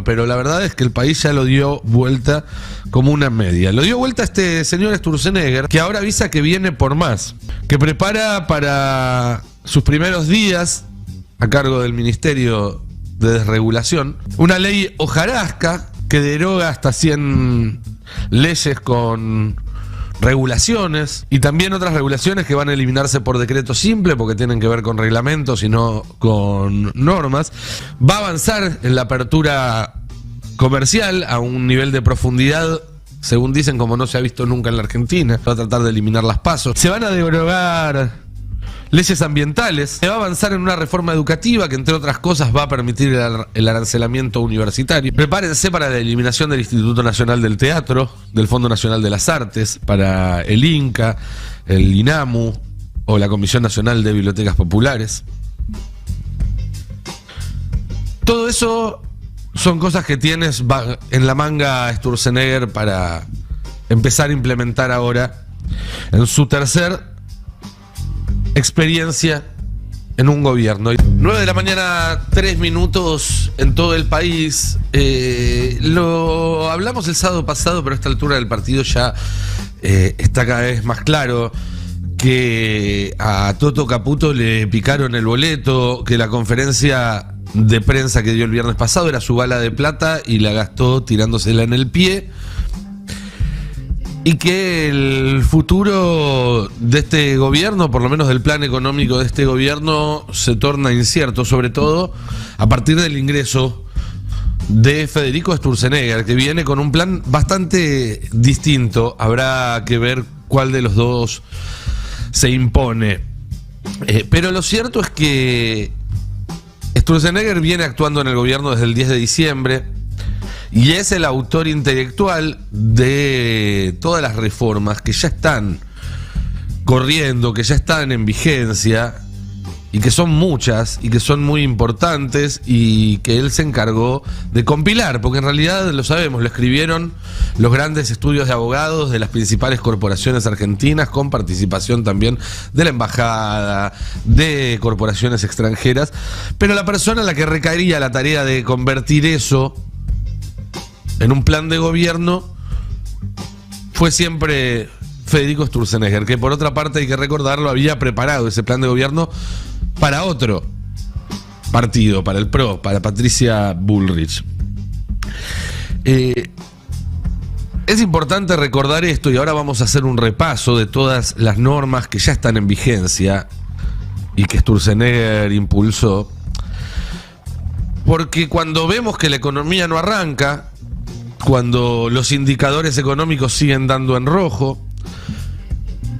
Pero la verdad es que el país ya lo dio vuelta como una media. Lo dio vuelta este señor Sturzenegger, que ahora avisa que viene por más, que prepara para sus primeros días a cargo del Ministerio de Desregulación una ley hojarasca que deroga hasta 100 leyes con regulaciones y también otras regulaciones que van a eliminarse por decreto simple porque tienen que ver con reglamentos y no con normas. Va a avanzar en la apertura comercial a un nivel de profundidad, según dicen, como no se ha visto nunca en la Argentina. Va a tratar de eliminar las pasos. Se van a derogar leyes ambientales. Se va a avanzar en una reforma educativa que, entre otras cosas, va a permitir el arancelamiento universitario. Prepárense para la eliminación del Instituto Nacional del Teatro, del Fondo Nacional de las Artes, para el INCA, el INAMU o la Comisión Nacional de Bibliotecas Populares. Todo eso son cosas que tienes en la manga Sturzenegger para empezar a implementar ahora en su tercer experiencia en un gobierno. 9 de la mañana, 3 minutos en todo el país. Lo hablamos el sábado pasado, pero a esta altura del partido ya está cada vez más claro que a Toto Caputo le picaron el boleto, que la conferencia de prensa que dio el viernes pasado era su bala de plata y la gastó tirándosela en el pie. Y que el futuro de este gobierno, por lo menos del plan económico de este gobierno, se torna incierto, sobre todo a partir del ingreso de Federico Sturzenegger, que viene con un plan bastante distinto. Habrá que ver cuál de los dos se impone. Pero lo cierto es que Sturzenegger viene actuando en el gobierno desde el 10 de diciembre. Y es el autor intelectual de todas las reformas que ya están corriendo, que ya están en vigencia, y que son muchas, y que son muy importantes, y que él se encargó de compilar, porque en realidad lo sabemos, lo escribieron los grandes estudios de abogados de las principales corporaciones argentinas, con participación también de la embajada, de corporaciones extranjeras, pero la persona a la que recaería la tarea de convertir eso en un plan de gobierno fue siempre Federico Sturzenegger, que por otra parte, hay que recordarlo, había preparado ese plan de gobierno para otro partido, para el PRO, para Patricia Bullrich. Es importante recordar esto, y ahora vamos a hacer un repaso de todas las normas que ya están en vigencia y que Sturzenegger impulsó, porque cuando vemos que la economía no arranca, cuando los indicadores económicos siguen dando en rojo,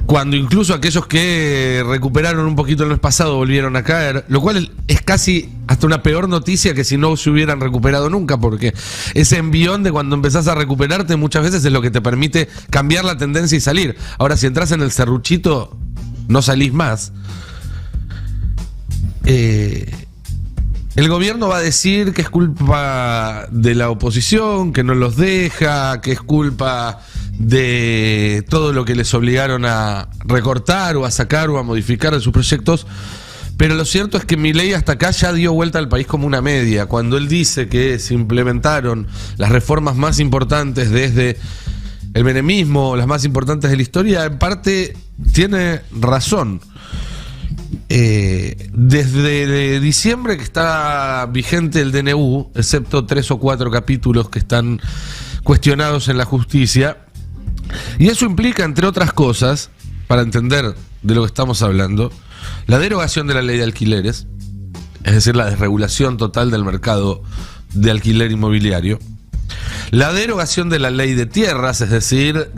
cuando incluso aquellos que recuperaron un poquito el mes pasado volvieron a caer, lo cual es casi hasta una peor noticia que si no se hubieran recuperado nunca, porque ese envión de cuando empezás a recuperarte muchas veces es lo que te permite cambiar la tendencia y salir. Ahora, si entras en el serruchito, no salís más. El gobierno va a decir que es culpa de la oposición, que no los deja, que es culpa de todo lo que les obligaron a recortar o a sacar o a modificar de sus proyectos. Pero lo cierto es que Milei hasta acá ya dio vuelta al país como una media. Cuando él dice que se implementaron las reformas más importantes desde el menemismo, las más importantes de la historia, en parte tiene razón. Desde diciembre que está vigente el DNU, excepto 3 o 4 capítulos que están cuestionados en la justicia, y eso implica, entre otras cosas, para entender de lo que estamos hablando, la derogación de la ley de alquileres, es decir, la desregulación total del mercado de alquiler inmobiliario, la derogación de la ley de tierras, es decir,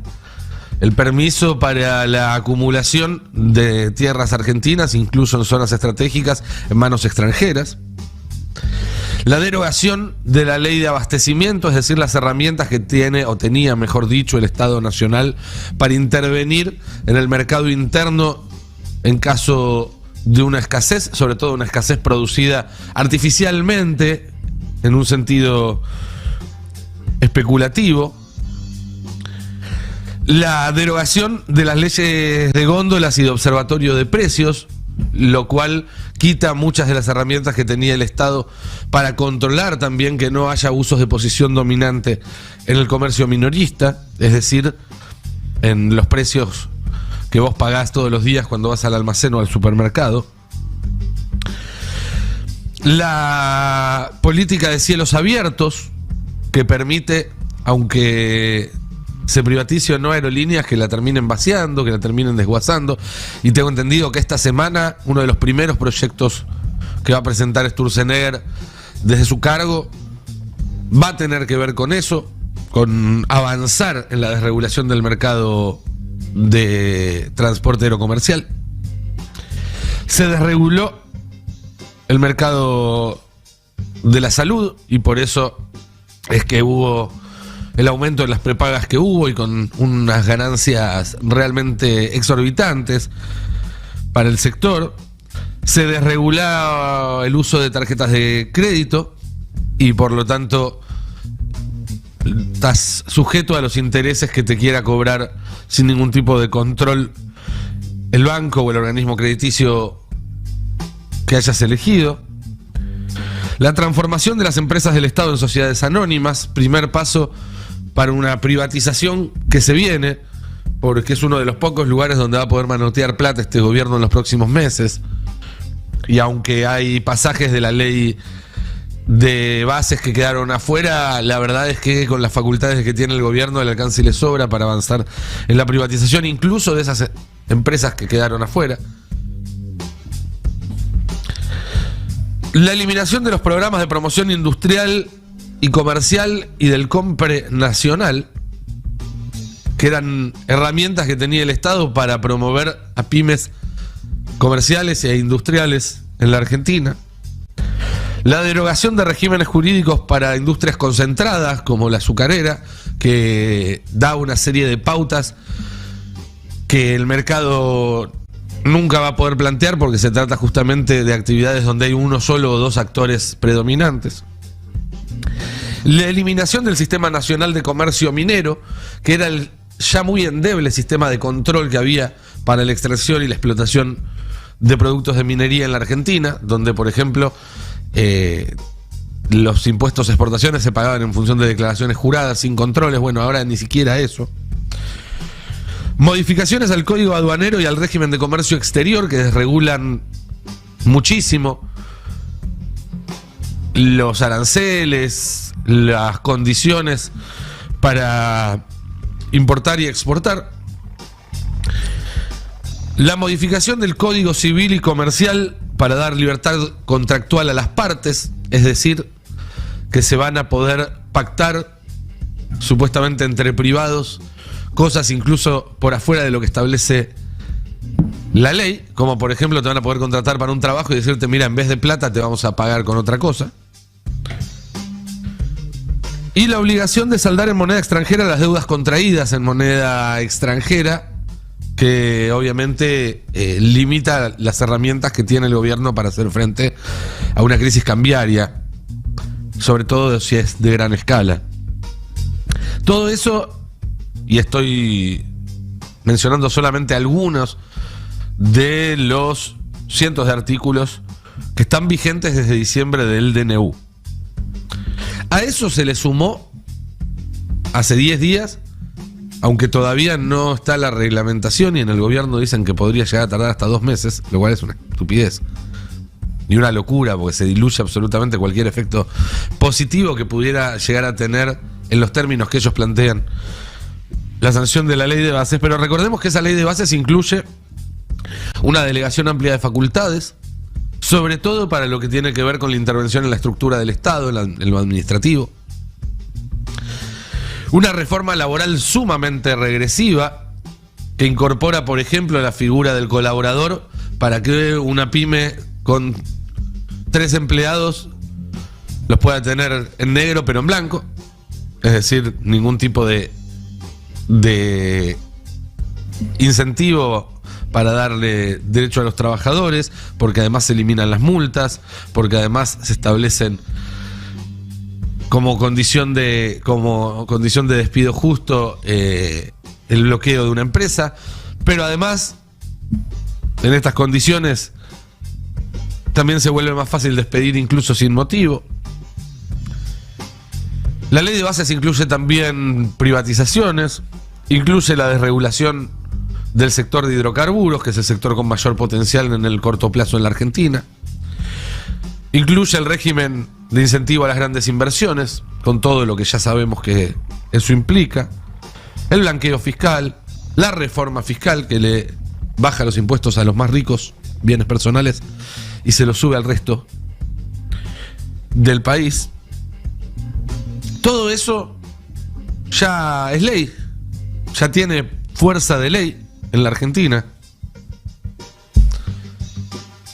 el permiso para la acumulación de tierras argentinas, incluso en zonas estratégicas, en manos extranjeras. La derogación de la ley de abastecimiento, es decir, las herramientas que tiene, o tenía, mejor dicho, el Estado Nacional para intervenir en el mercado interno en caso de una escasez, sobre todo una escasez producida artificialmente, en un sentido especulativo. La derogación de las leyes de góndolas y de observatorio de precios, lo cual quita muchas de las herramientas que tenía el Estado para controlar también que no haya abusos de posición dominante en el comercio minorista, es decir, en los precios que vos pagás todos los días cuando vas al almacén o al supermercado. La política de cielos abiertos, que permite, aunque se privatice o no aerolíneas, que la terminen vaciando, que la terminen desguazando. Y tengo entendido que esta semana uno de los primeros proyectos que va a presentar Sturzenegger desde su cargo va a tener que ver con eso, con avanzar en la desregulación del mercado de transporte aerocomercial. Se desreguló el mercado de la salud y por eso es que hubo el aumento de las prepagas que hubo y con unas ganancias realmente exorbitantes para el sector. Se desregulaba el uso de tarjetas de crédito y por lo tanto estás sujeto a los intereses que te quiera cobrar sin ningún tipo de control el banco o el organismo crediticio que hayas elegido. La transformación de las empresas del Estado en sociedades anónimas, primer paso para una privatización que se viene, porque es uno de los pocos lugares donde va a poder manotear plata este gobierno en los próximos meses. Y aunque hay pasajes de la ley de bases que quedaron afuera, la verdad es que con las facultades que tiene el gobierno, el alcance le sobra para avanzar en la privatización, incluso de esas empresas que quedaron afuera. La eliminación de los programas de promoción industrial y comercial y del compre nacional, que eran herramientas que tenía el Estado para promover a pymes comerciales e industriales en la Argentina. La derogación de regímenes jurídicos para industrias concentradas, como la azucarera, que da una serie de pautas que el mercado nunca va a poder plantear porque se trata justamente de actividades donde hay uno solo o dos actores predominantes. La eliminación del Sistema Nacional de Comercio Minero, que era el ya muy endeble sistema de control que había para la extracción y la explotación de productos de minería en la Argentina, donde, por ejemplo, los impuestos de exportaciones se pagaban en función de declaraciones juradas, sin controles. Bueno, ahora ni siquiera eso. Modificaciones al Código Aduanero y al régimen de comercio exterior que desregulan muchísimo los aranceles, las condiciones para importar y exportar. La modificación del Código Civil y Comercial para dar libertad contractual a las partes, es decir, que se van a poder pactar supuestamente entre privados cosas incluso por afuera de lo que establece la ley, como por ejemplo te van a poder contratar para un trabajo y decirte, mira, en vez de plata te vamos a pagar con otra cosa. Y la obligación de saldar en moneda extranjera las deudas contraídas en moneda extranjera, que obviamente limita las herramientas que tiene el gobierno para hacer frente a una crisis cambiaria, sobre todo si es de gran escala. Todo eso, y estoy mencionando solamente algunos de los cientos de artículos que están vigentes desde diciembre del DNU. A eso se le sumó hace 10 días, aunque todavía no está la reglamentación y en el gobierno dicen que podría llegar a tardar hasta 2 meses, lo cual es una estupidez y una locura porque se diluye absolutamente cualquier efecto positivo que pudiera llegar a tener en los términos que ellos plantean la sanción de la ley de bases. Pero recordemos que esa ley de bases incluye una delegación amplia de facultades, sobre todo para lo que tiene que ver con la intervención en la estructura del Estado, en lo administrativo. Una reforma laboral sumamente regresiva que incorpora, por ejemplo, la figura del colaborador para que una pyme con 3 empleados los pueda tener en negro pero en blanco. Es decir, ningún tipo de incentivo para darle derecho a los trabajadores, porque además se eliminan las multas, porque además se establecen como condición de despido justo el bloqueo de una empresa, pero además en estas condiciones También se vuelve más fácil despedir incluso sin motivo. La ley de bases incluye también privatizaciones, incluye la desregulación del sector de hidrocarburos, que es el sector con mayor potencial en el corto plazo en la Argentina. Incluye el régimen de incentivo a las grandes inversiones, con todo lo que ya sabemos que eso implica. El blanqueo fiscal, la reforma fiscal, que le baja los impuestos a los más ricos, bienes personales, y se los sube al resto del país. Todo eso ya es ley, ya tiene fuerza de ley en la Argentina.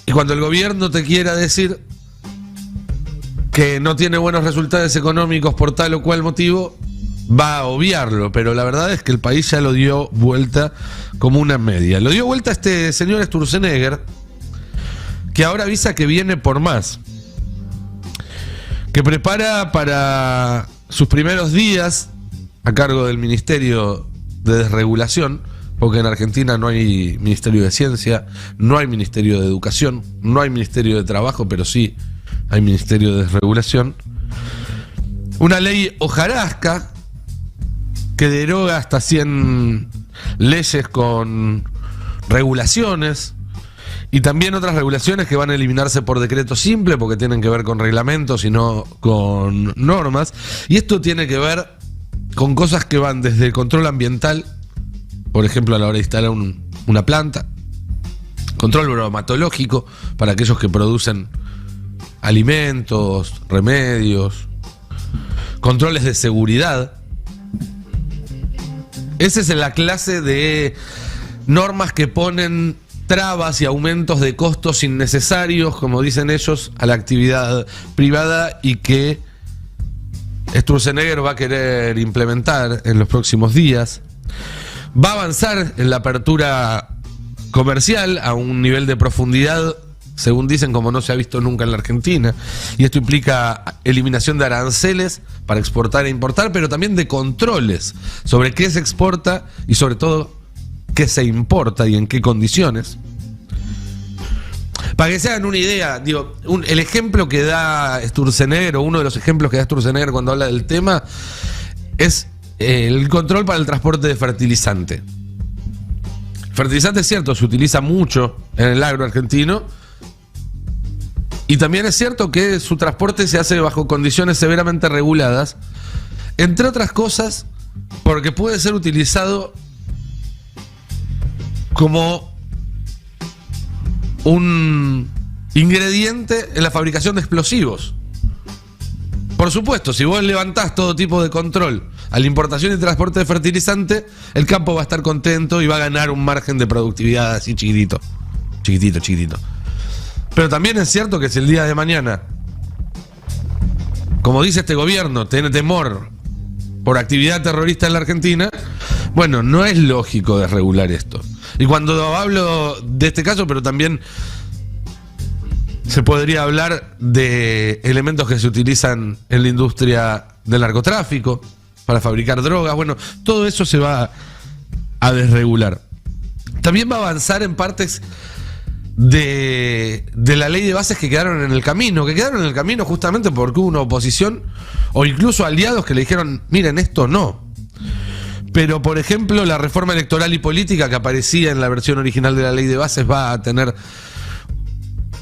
Y cuando el gobierno te quiera decir que no tiene buenos resultados económicos por tal o cual motivo, va a obviarlo, pero la verdad es que el país ya lo dio vuelta como una media. Lo dio vuelta este señor Sturzenegger, que ahora avisa que viene por más, que prepara para sus primeros días a cargo del Ministerio de Desregulación, porque en Argentina no hay Ministerio de Ciencia, no hay Ministerio de Educación, no hay Ministerio de Trabajo, pero sí hay Ministerio de Desregulación. Una ley hojarasca que deroga hasta 100 leyes con regulaciones y también otras regulaciones que van a eliminarse por decreto simple porque tienen que ver con reglamentos y no con normas. Y esto tiene que ver con cosas que van desde el control ambiental, por ejemplo a la hora de instalar una planta, control bromatológico para aquellos que producen alimentos, remedios, controles de seguridad. Esa es la clase de normas que ponen trabas y aumentos de costos innecesarios, como dicen ellos, a la actividad privada y que Sturzenegger va a querer implementar en los próximos días. Va a avanzar en la apertura comercial a un nivel de profundidad, según dicen, como no se ha visto nunca en la Argentina. Y esto implica eliminación de aranceles para exportar e importar, pero también de controles sobre qué se exporta y sobre todo qué se importa y en qué condiciones. Para que se hagan una idea, digo, el ejemplo que da Sturzenegger, o uno de los ejemplos que da Sturzenegger cuando habla del tema, es el control para el transporte de fertilizante. El fertilizante, es cierto, se utiliza mucho en el agro argentino, y también es cierto que su transporte se hace bajo condiciones severamente reguladas, entre otras cosas porque puede ser utilizado como un ingrediente en la fabricación de explosivos. Por supuesto, si vos levantás todo tipo de control a la importación y transporte de fertilizante, el campo va a estar contento y va a ganar un margen de productividad así chiquitito. Pero también es cierto que si el día de mañana, como dice este gobierno, tiene temor por actividad terrorista en la Argentina, bueno, no es lógico desregular esto. Y cuando hablo de este caso, pero también se podría hablar de elementos que se utilizan en la industria del narcotráfico para fabricar drogas. Bueno, todo eso se va a desregular. También va a avanzar en partes de la ley de bases que quedaron en el camino, justamente porque hubo una oposición o incluso aliados que le dijeron, miren, esto no. Pero, por ejemplo, la reforma electoral y política que aparecía en la versión original de la ley de bases va a tener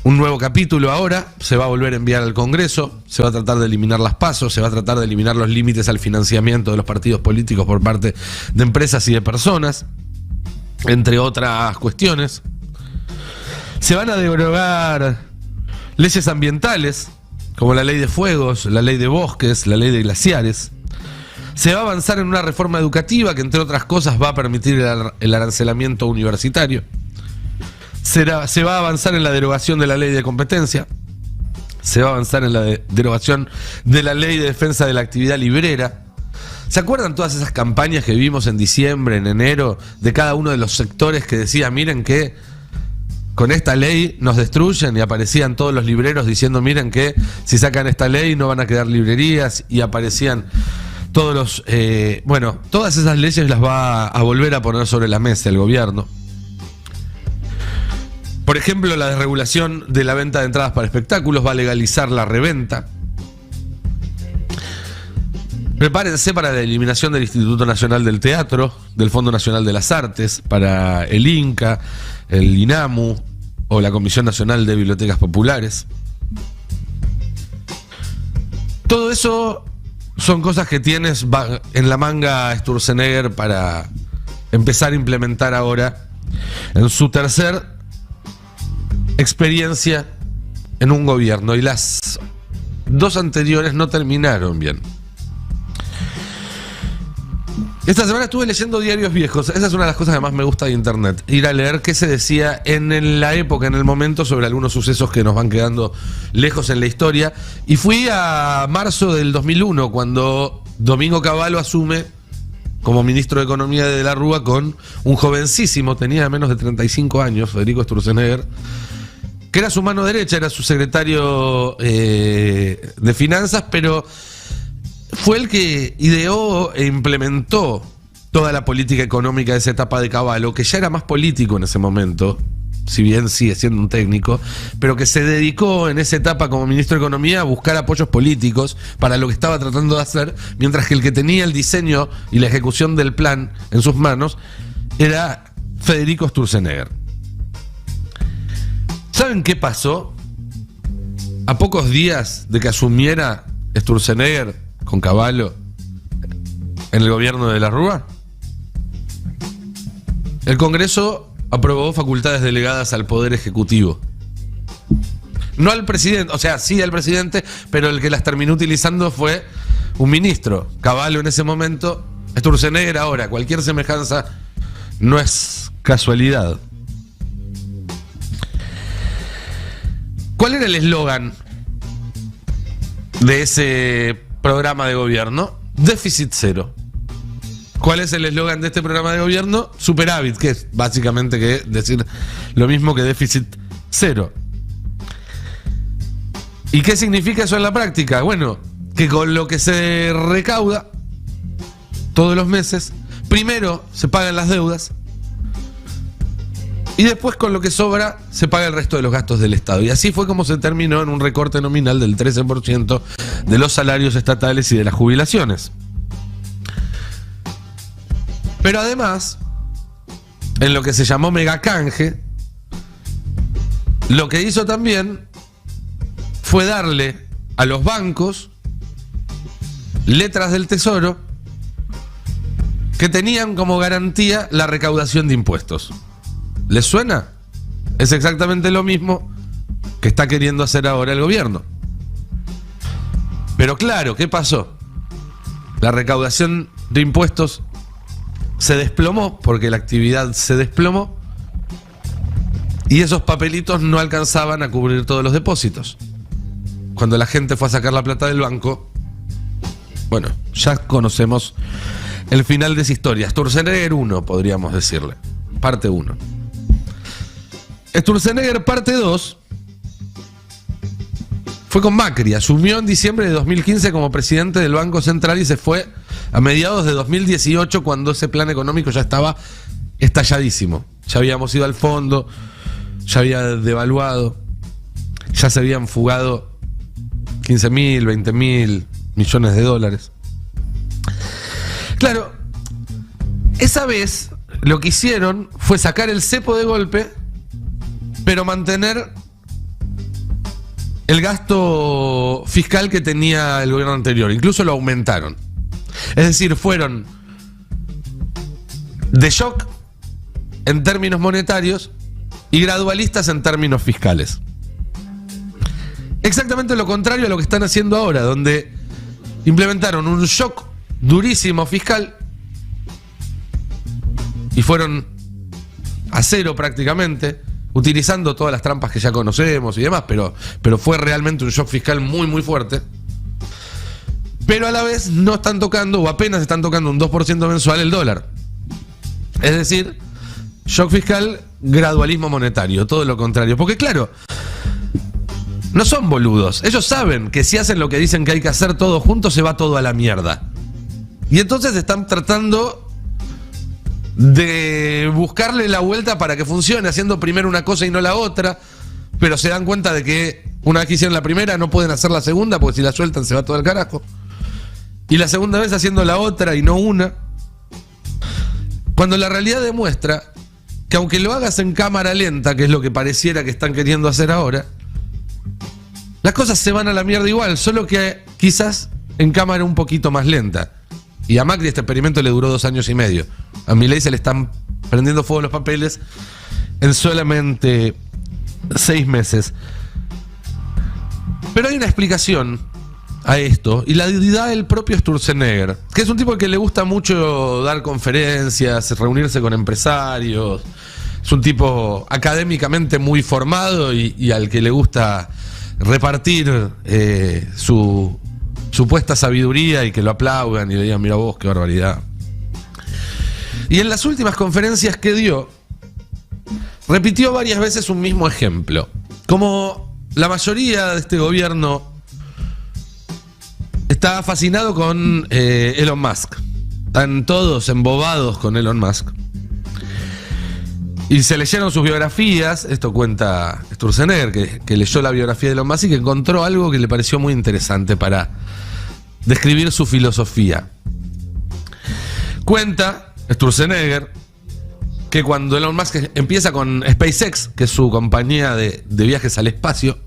un nuevo capítulo ahora, se va a volver a enviar al Congreso, se va a tratar de eliminar las PASO, se va a tratar de eliminar los límites al financiamiento de los partidos políticos por parte de empresas y de personas, entre otras cuestiones. Se van a derogar leyes ambientales, como la ley de fuegos, la ley de bosques, la ley de glaciares. Se va a avanzar en una reforma educativa que, entre otras cosas, va a permitir el arancelamiento universitario. Se va a avanzar en la derogación de la ley de competencia. Se va a avanzar en la derogación de la ley de defensa de la actividad librera. ¿Se acuerdan todas esas campañas que vimos en diciembre, en enero, de cada uno de los sectores que decía, miren que con esta ley nos destruyen, y aparecían todos los libreros diciendo, miren que si sacan esta ley no van a quedar librerías, y aparecían todos los... todas esas leyes las va a volver a poner sobre la mesa el gobierno. Por ejemplo, la desregulación de la venta de entradas para espectáculos va a legalizar la reventa. Prepárense para la eliminación del Instituto Nacional del Teatro, del Fondo Nacional de las Artes, para el INCA, el INAMU o la Comisión Nacional de Bibliotecas Populares. Todo eso son cosas que tienes en la manga Sturzenegger para empezar a implementar ahora en su tercer experiencia en un gobierno. Y las dos anteriores no terminaron bien. Esta semana estuve leyendo diarios viejos. Esa es una de las cosas que más me gusta de internet. Ir a leer qué se decía en la época, en el momento, sobre algunos sucesos que nos van quedando lejos en la historia. Y fui a marzo del 2001, cuando Domingo Cavallo asume como ministro de Economía de la Rúa con un jovencísimo, tenía menos de 35 años, Federico Sturzenegger, que era su mano derecha, era su secretario de Finanzas, pero fue el que ideó e implementó toda la política económica de esa etapa de Cavallo, que ya era más político en ese momento, si bien sigue siendo un técnico, pero que se dedicó en esa etapa como ministro de Economía a buscar apoyos políticos para lo que estaba tratando de hacer, mientras que el que tenía el diseño y la ejecución del plan en sus manos era Federico Sturzenegger. ¿Saben qué pasó? A pocos días de que asumiera Sturzenegger con Cavallo en el gobierno de la Rúa, el Congreso aprobó facultades delegadas al Poder Ejecutivo. No al presidente, o sea, sí al presidente, pero el que las terminó utilizando fue un ministro. Cavallo en ese momento, Sturzenegger ahora. Cualquier semejanza no es casualidad. ¿Cuál era el eslogan de ese programa de gobierno? Déficit cero. ¿Cuál es el eslogan de este programa de gobierno? Superávit, que es básicamente que decir lo mismo que déficit cero. ¿Y qué significa eso en la práctica? Bueno, que con lo que se recauda todos los meses, primero se pagan las deudas y después con lo que sobra se paga el resto de los gastos del Estado. Y así fue como se terminó en un recorte nominal del 13% de los salarios estatales y de las jubilaciones. Pero además, en lo que se llamó megacanje, lo que hizo también fue darle a los bancos letras del Tesoro que tenían como garantía la recaudación de impuestos. ¿Les suena? Es exactamente lo mismo que está queriendo hacer ahora el gobierno. Pero claro, ¿qué pasó? La recaudación de impuestos se desplomó porque la actividad se desplomó y esos papelitos no alcanzaban a cubrir todos los depósitos. Cuando la gente fue a sacar la plata del banco, bueno, ya conocemos el final de esa historia. Sturzenegger 1, podríamos decirle. Parte 1. Sturzenegger parte 2 fue con Macri. Asumió en diciembre de 2015 como presidente del Banco Central y se fue a mediados de 2018, cuando ese plan económico ya estaba estalladísimo. Ya habíamos ido al fondo, ya había devaluado, ya se habían fugado 15.000, 20.000 millones de dólares. Claro, esa vez lo que hicieron fue sacar el cepo de golpe, pero mantener el gasto fiscal que tenía el gobierno anterior. Incluso lo aumentaron. Es decir, fueron de shock en términos monetarios y gradualistas en términos fiscales. Exactamente lo contrario a lo que están haciendo ahora, donde implementaron un shock durísimo fiscal y fueron a cero prácticamente, utilizando todas las trampas que ya conocemos y demás, pero fue realmente un shock fiscal muy muy fuerte. Pero a la vez no están tocando, o apenas están tocando un 2% mensual el dólar. Es decir, shock fiscal, gradualismo monetario, todo lo contrario. Porque claro, no son boludos. Ellos saben que si hacen lo que dicen que hay que hacer todos juntos, se va todo a la mierda. Y entonces están tratando de buscarle la vuelta para que funcione, haciendo primero una cosa y no la otra, pero se dan cuenta de que una vez que hicieron la primera no pueden hacer la segunda, porque si la sueltan se va todo al carajo. Y la segunda vez haciendo la otra y no una. Cuando la realidad demuestra que aunque lo hagas en cámara lenta, que es lo que pareciera que están queriendo hacer ahora, las cosas se van a la mierda igual, solo que quizás en cámara un poquito más lenta. Y a Macri este experimento le duró 2 años y medio. A Milei se le están prendiendo fuego los papeles en solamente 6 meses. Pero hay una explicación a esto, y la da el propio Sturzenegger, que es un tipo que le gusta mucho dar conferencias, reunirse con empresarios. Es un tipo académicamente muy formado y al que le gusta repartir su supuesta sabiduría y que lo aplaudan y le digan, mira vos, qué barbaridad. Y en las últimas conferencias que dio, repitió varias veces un mismo ejemplo. Como la mayoría de este gobierno está fascinado con Elon Musk. Están todos embobados con Elon Musk. Y se leyeron sus biografías. Esto cuenta Sturzenegger, que leyó la biografía de Elon Musk y que encontró algo que le pareció muy interesante para describir su filosofía. Cuenta Sturzenegger que cuando Elon Musk empieza con SpaceX, que es su compañía de viajes al espacio,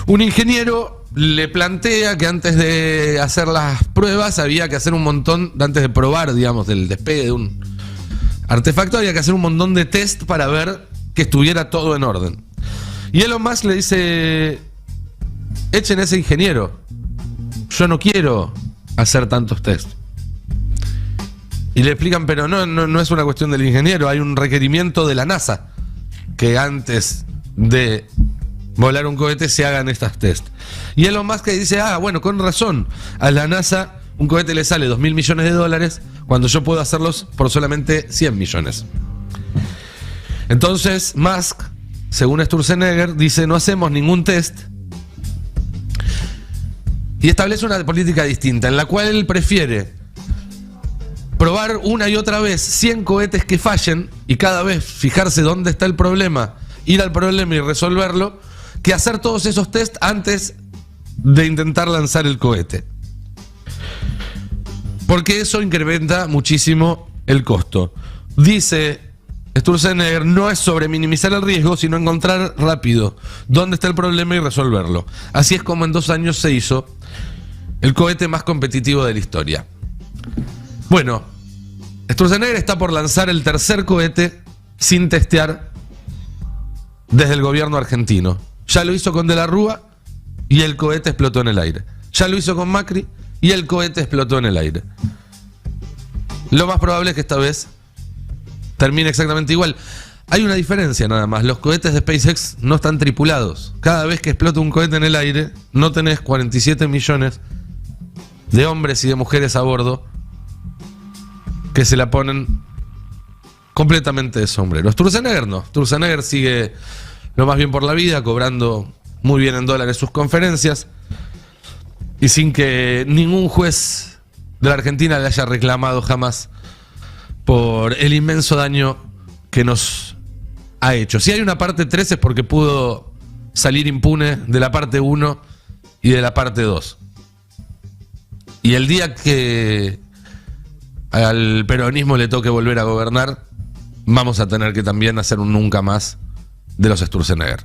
un ingeniero le plantea que antes de hacer las pruebas había que hacer un montón, antes de probar, digamos, del despegue de un artefacto, había que hacer un montón de test para ver que estuviera todo en orden. Y Elon Musk le dice, echen a ese ingeniero, yo no quiero hacer tantos test. Y le explican, pero no es una cuestión del ingeniero, hay un requerimiento de la NASA que antes de volar un cohete se hagan estas test. Y Elon Musk dice, bueno, con razón, a la NASA un cohete le sale $2.000 millones cuando yo puedo hacerlos por solamente 100 millones. Entonces Musk, según Sturzenegger, dice, no hacemos ningún test, y establece una política distinta en la cual él prefiere probar una y otra vez 100 cohetes que fallen y cada vez fijarse dónde está el problema, ir al problema y resolverlo, que hacer todos esos test antes de intentar lanzar el cohete. Porque eso incrementa muchísimo el costo. Dice Sturzenegger, no es sobre minimizar el riesgo, sino encontrar rápido dónde está el problema y resolverlo. Así es como en 2 años se hizo el cohete más competitivo de la historia. Bueno, Sturzenegger está por lanzar el tercer cohete sin testear desde el gobierno argentino. Ya lo hizo con De la Rúa y el cohete explotó en el aire. Ya lo hizo con Macri y el cohete explotó en el aire. Lo más probable es que esta vez termine exactamente igual. Hay una diferencia nada más. Los cohetes de SpaceX no están tripulados. Cada vez que explota un cohete en el aire, no tenés 47 millones de hombres y de mujeres a bordo que se la ponen completamente de sombrero. Sturzenegger no. Sturzenegger sigue lo más bien por la vida, cobrando muy bien en dólares sus conferencias y sin que ningún juez de la Argentina le haya reclamado jamás por el inmenso daño que nos ha hecho. Si hay una parte 3 es porque pudo salir impune de la parte 1 y de la parte 2. Y el día que al peronismo le toque volver a gobernar, vamos a tener que también hacer un nunca más de los Sturzenegger.